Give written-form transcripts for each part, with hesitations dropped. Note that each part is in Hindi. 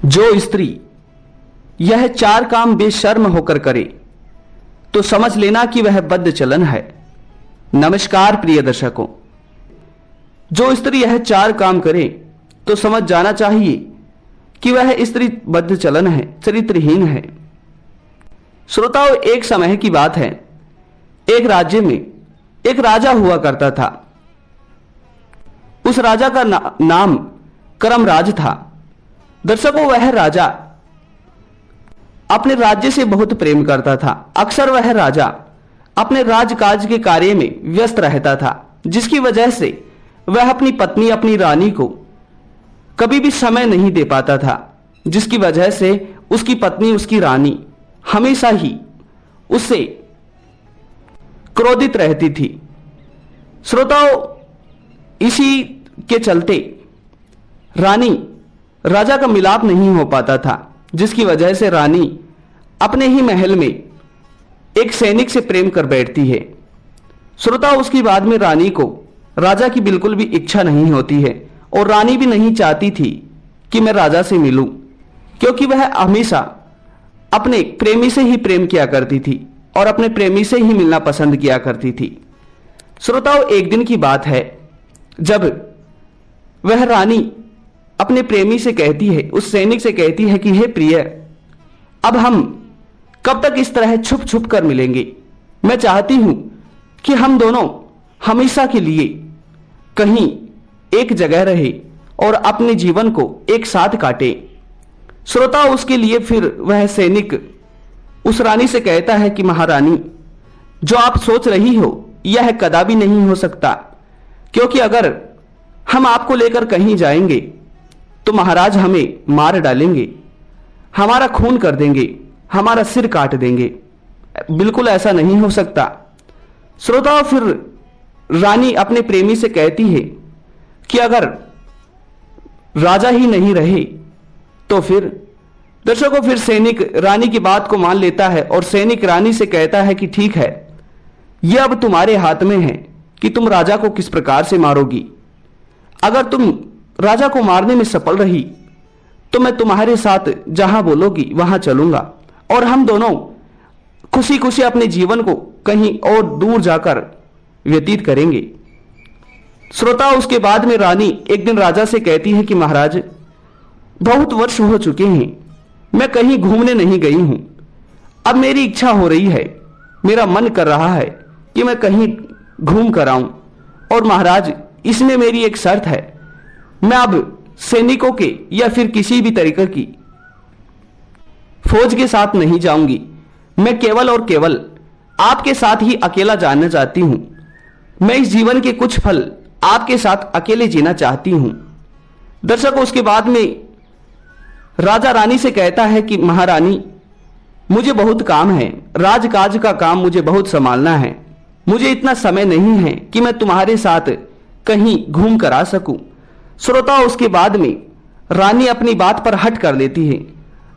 जो स्त्री यह चार काम बेशर्म होकर करे तो समझ लेना कि वह बद्ध चलन है। नमस्कार प्रिय दर्शकों, जो स्त्री यह चार काम करे तो समझ जाना चाहिए कि वह स्त्री बद्ध चलन है, चरित्रहीन है। श्रोताओं, एक समय की बात है, एक राज्य में एक राजा हुआ करता था। उस राजा का नाम करमराज था। दर्शकों, वह राजा अपने राज्य से बहुत प्रेम करता था। अक्सर वह राजा अपने राजकाज के कार्य में व्यस्त रहता था, जिसकी वजह से वह अपनी पत्नी, अपनी रानी को कभी भी समय नहीं दे पाता था, जिसकी वजह से उसकी पत्नी, उसकी रानी हमेशा ही उससे क्रोधित रहती थी। श्रोताओं, इसी के चलते राजा का मिलाप नहीं हो पाता था, जिसकी वजह से रानी अपने ही महल में एक सैनिक से प्रेम कर बैठती है। श्रोताओं, उसके बाद में रानी को राजा की बिल्कुल भी इच्छा नहीं होती है और रानी भी नहीं चाहती थी कि मैं राजा से मिलूं, क्योंकि वह हमेशा अपने प्रेमी से ही प्रेम किया करती थी और अपने प्रेमी से ही मिलना पसंद किया करती थी। श्रोताओं, एक दिन की बात है जब वह रानी अपने प्रेमी से कहती है, उस सैनिक से कहती है कि हे प्रिय, अब हम कब तक इस तरह छुप छुप कर मिलेंगे? मैं चाहती हूं कि हम दोनों हमेशा के लिए कहीं एक जगह रहे और अपने जीवन को एक साथ काटे। श्रोता, उसके लिए फिर वह सैनिक उस रानी से कहता है कि महारानी, जो आप सोच रही हो यह कदापि नहीं हो सकता, क्योंकि अगर हम आपको लेकर कहीं जाएंगे तो महाराज हमें मार डालेंगे, हमारा खून कर देंगे, हमारा सिर काट देंगे। बिल्कुल ऐसा नहीं हो सकता। श्रोताओं, फिर रानी अपने प्रेमी से कहती है कि अगर राजा ही नहीं रहे तो फिर दर्शकों, फिर सैनिक रानी की बात को मान लेता है और सैनिक रानी से कहता है कि ठीक है, यह अब तुम्हारे हाथ में है कि तुम राजा को किस प्रकार से मारोगी। अगर तुम राजा को मारने में सफल रही तो मैं तुम्हारे साथ जहां बोलोगी वहां चलूंगा और हम दोनों खुशी खुशी अपने जीवन को कहीं और दूर जाकर व्यतीत करेंगे। श्रोता, उसके बाद में रानी एक दिन राजा से कहती है कि महाराज, बहुत वर्ष हो चुके हैं, मैं कहीं घूमने नहीं गई हूं। अब मेरी इच्छा हो रही है, मेरा मन कर रहा है कि मैं कहीं घूम कर आऊं। और महाराज, इसमें मेरी एक शर्त है, मैं अब सैनिकों के या फिर किसी भी तरीके की फौज के साथ नहीं जाऊंगी। मैं केवल और केवल आपके साथ ही अकेला जाना चाहती हूं। मैं इस जीवन के कुछ फल आपके साथ अकेले जीना चाहती हूं। दर्शकों, उसके बाद में राजा रानी से कहता है कि महारानी, मुझे बहुत काम है, राजकाज का काम मुझे बहुत संभालना है, मुझे इतना समय नहीं है कि मैं तुम्हारे साथ कहीं घूम कर आ सकूं। श्रोताओं, उसके बाद में रानी अपनी बात पर हट कर लेती है।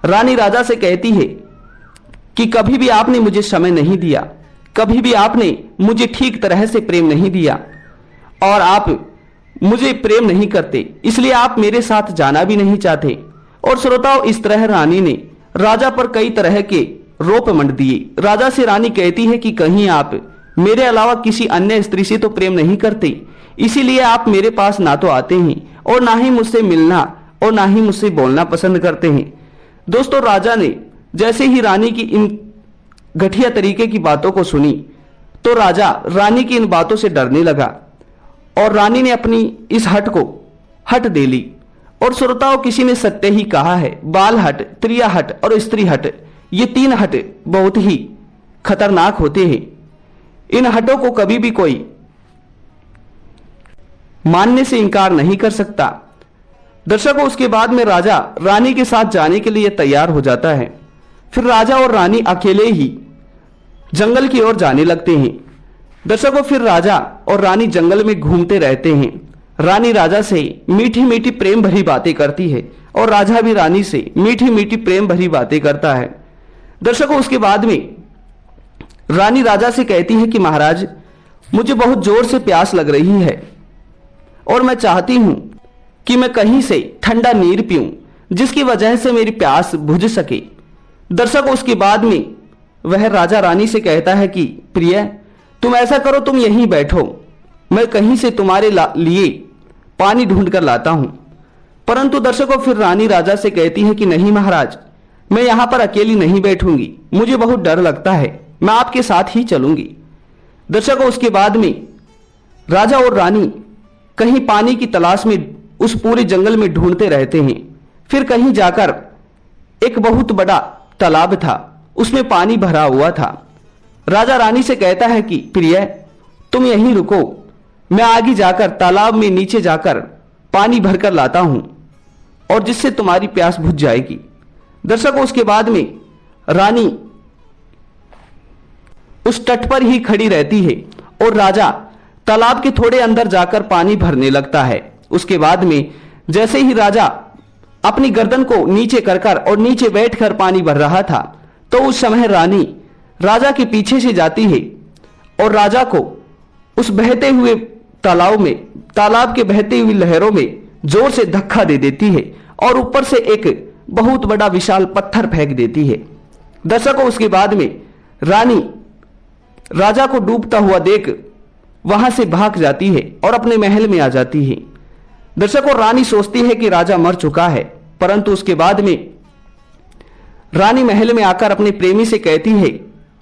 रानी राजा से कहती है कि कभी भी आपने मुझे समय नहीं दिया, कभी भी आपने मुझे ठीक तरह से प्रेम नहीं दिया और आप मुझे प्रेम नहीं करते, इसलिए आप मेरे साथ जाना भी नहीं चाहते। और श्रोताओं, इस तरह रानी ने राजा पर कई तरह के रोप मंड दिए। राजा से रानी कहती है कि कहीं आप मेरे अलावा किसी अन्य स्त्री से तो प्रेम नहीं करते, इसीलिए आप मेरे पास ना तो आते हैं और ना ही मुझसे मिलना और ना ही मुझसे बोलना पसंद करते हैं। दोस्तों, राजा ने जैसे ही रानी की इन घटिया तरीके की बातों को सुनी तो राजा रानी की इन बातों से डरने लगा और रानी ने अपनी इस हट को हट दे ली। और श्रोताओं, किसी ने सत्य ही कहा है, बाल हट, त्रिया हट और स्त्री हट, ये तीन हट बहुत ही खतरनाक होते हैं। इन हटों को कभी भी कोई मानने से इंकार नहीं कर सकता। दर्शकों, उसके बाद में राजा रानी के साथ जाने के लिए तैयार हो जाता है। फिर राजा और रानी अकेले ही जंगल की ओर जाने लगते हैं। दर्शकों, फिर राजा और रानी जंगल में घूमते रहते हैं। रानी राजा से मीठी मीठी प्रेम भरी बातें करती है और राजा भी रानी से मीठी मीठी प्रेम भरी बातें करता है। दर्शकों, उसके बाद में रानी राजा से कहती है कि महाराज, मुझे बहुत जोर से प्यास लग रही है और मैं चाहती हूं कि मैं कहीं से ठंडा नीर पीऊं। जिसकी वजह से मेरी प्यास बुझ सके। दर्शकों, उसके बाद में वह राजा रानी से कहता है कि प्रिय, तुम ऐसा करो, तुम यहीं बैठो, मैं कहीं से तुम्हारे लिए पानी ढूंढ कर लाता हूं। परंतु दर्शकों, फिर रानी राजा से कहती है कि नहीं महाराज, मैं यहां पर अकेली नहीं बैठूंगी, मुझे बहुत डर लगता है, मैं आपके साथ ही चलूंगी। दर्शकों, उसके बाद में राजा और रानी कहीं पानी की तलाश में उस पूरे जंगल में ढूंढते रहते हैं। फिर कहीं जाकर एक बहुत बड़ा तालाब था, उसमें पानी भरा हुआ था। राजा रानी से कहता है कि प्रिय, तुम यहीं रुको, मैं आगे जाकर तालाब में नीचे जाकर पानी भरकर लाता हूं और जिससे तुम्हारी प्यास बुझ जाएगी। दर्शकों, उसके बाद में रानी उस तट पर ही खड़ी रहती है और राजा तालाब के थोड़े अंदर जाकर पानी भरने लगता है। उसके बाद में जैसे ही राजा अपनी गर्दन को नीचे कर और नीचे बैठकर पानी भर रहा था, तो उस समय रानी राजा के पीछे से जाती है और राजा को उस बहते हुए तालाब के बहती हुई लहरों में जोर से धक्का दे देती है और ऊपर से एक बहुत बड़ा विशाल पत्थर फेंक देती है। दर्शकों, उसके बाद में रानी राजा को डूबता हुआ देख वहां से भाग जाती है और अपने महल में आ जाती है। दर्शकों, रानी सोचती है कि राजा मर चुका है, परंतु उसके बाद में रानी महल में आकर अपने प्रेमी से कहती है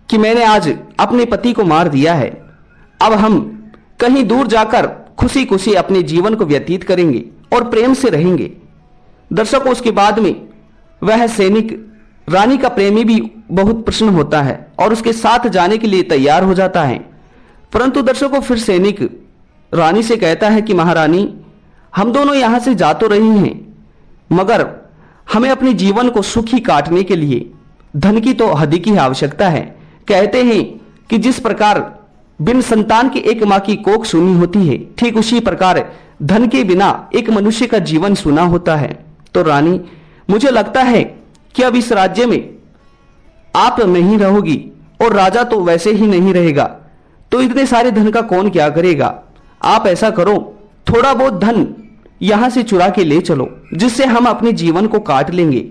कि मैंने आज अपने पति को मार दिया है, अब हम कहीं दूर जाकर खुशी खुशी अपने जीवन को व्यतीत करेंगे और प्रेम से रहेंगे। दर्शकों, उसके बाद में वह सैनिक रानी का प्रेमी भी बहुत प्रसन्न होता है और उसके साथ जाने के लिए तैयार हो जाता है। परंतु दर्शकों, फिर सैनिक रानी से कहता है कि महारानी, हम दोनों यहां से जा तो रहे हैं, मगर हमें अपने जीवन को सुखी काटने के लिए धन की तो अधिक की आवश्यकता है। कहते हैं कि जिस प्रकार बिन संतान की एक मां की कोख सूनी होती है, ठीक उसी प्रकार धन के बिना एक मनुष्य का जीवन सूना होता है। तो रानी, मुझे लगता है कि अब इस राज्य में आप नहीं रहोगी और राजा तो वैसे ही नहीं रहेगा, तो इतने सारे धन का कौन क्या करेगा। आप ऐसा करो, थोड़ा बहुत धन यहां से चुरा के ले चलो, जिससे हम अपने जीवन को काट लेंगे।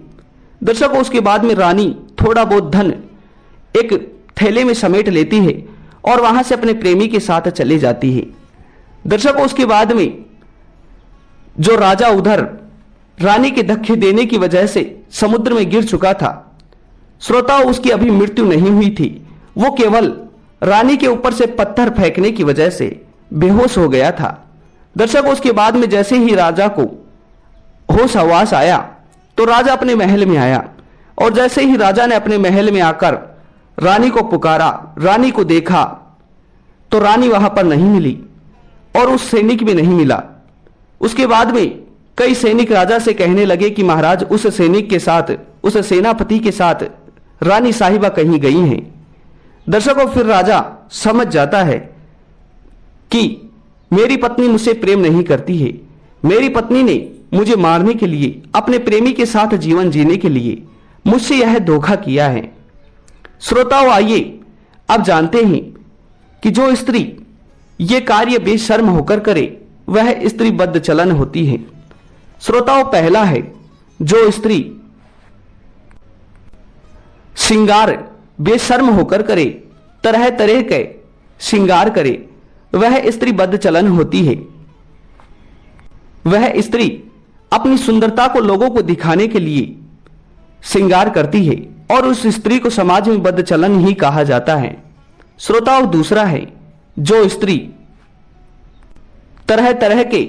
दर्शकों, उसके बाद में रानी थोड़ा बहुत धन एक थैले में समेट लेती है और वहां से अपने प्रेमी के साथ चले जाती है। दर्शकों, उसके बाद में जो राजा उधर रानी के धक्के देने की वजह से समुद्र में गिर चुका था, श्रोताओं, उसकी अभी मृत्यु नहीं हुई थी, वो केवल रानी के ऊपर से पत्थर फेंकने की वजह से बेहोश हो गया था। दर्शकों, उसके बाद में जैसे ही राजा को होश हवास आया तो राजा अपने महल में आया और जैसे ही राजा ने अपने महल में आकर रानी को पुकारा, रानी को देखा, तो रानी वहां पर नहीं मिली और उस सैनिक भी नहीं मिला। उसके बाद में कई सैनिक राजा से कहने लगे कि महाराज, उस सैनिक के साथ, उस सेनापति के साथ रानी साहिबा कहीं गई हैं। दर्शकों, फिर राजा समझ जाता है कि मेरी पत्नी मुझसे प्रेम नहीं करती है, मेरी पत्नी ने मुझे मारने के लिए, अपने प्रेमी के साथ जीवन जीने के लिए मुझसे यह धोखा किया है। श्रोताओं, आइए अब जानते हैं कि जो स्त्री ये कार्य बेशर्म होकर करे वह स्त्री बद्ध चलन होती है। श्रोताओं, पहला है, जो स्त्री श्रृंगार बेशर्म होकर करे, तरह तरह के श्रृंगार करे, वह स्त्री बद्ध चलन होती है। वह स्त्री अपनी सुंदरता को लोगों को दिखाने के लिए श्रृंगार करती है और उस स्त्री को समाज में बद्ध चलन ही कहा जाता है। श्रोताओं, दूसरा है, जो स्त्री तरह तरह के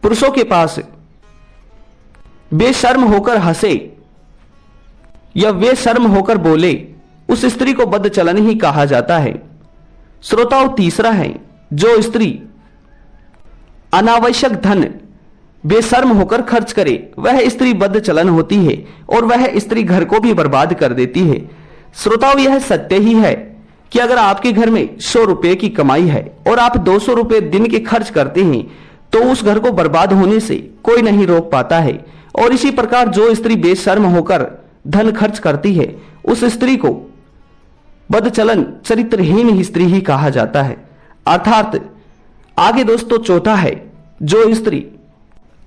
पुरुषों के पास बेशर्म होकर हंसे या बेशर्म होकर बोले, उस स्त्री को बद्ध चलन ही कहा जाता है। श्रोताओं, तीसरा है, जो स्त्री अनावश्यक धन बेशर्म होकर खर्च करे, वह स्त्री बद्ध चलन होती है और वह स्त्री घर को भी बर्बाद कर देती है। श्रोताओं, यह सत्य ही है कि अगर आपके घर में 100 रुपए की कमाई है और आप 200 रुपए दिन के खर्च करते हैं, तो उस घर को बर्बाद होने से कोई नहीं रोक पाता है। और इसी प्रकार जो स्त्री बेशर्म होकर धन खर्च करती है, उस स्त्री को बद्ध चलन, चरित्रहीन स्त्री ही कहा जाता है। अर्थात आगे दोस्तों, चौथा है, जो स्त्री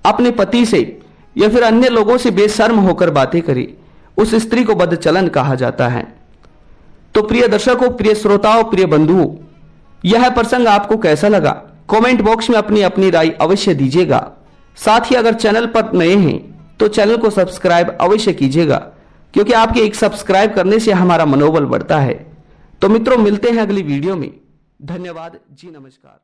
अपने पति से या फिर अन्य लोगों से बेशर्म होकर बातें करे, उस स्त्री को बदचलन कहा जाता है। तो प्रिय दर्शकों, प्रिय श्रोताओं, प्रिय बंधुओं, यह प्रसंग आपको कैसा लगा? कमेंट बॉक्स में अपनी अपनी राय अवश्य दीजिएगा। साथ ही अगर चैनल पर नए हैं तो चैनल को सब्सक्राइब अवश्य कीजिएगा, क्योंकि आपके एक सब्सक्राइब करने से हमारा मनोबल बढ़ता है। तो मित्रों, मिलते हैं अगली वीडियो में। धन्यवाद जी, नमस्कार।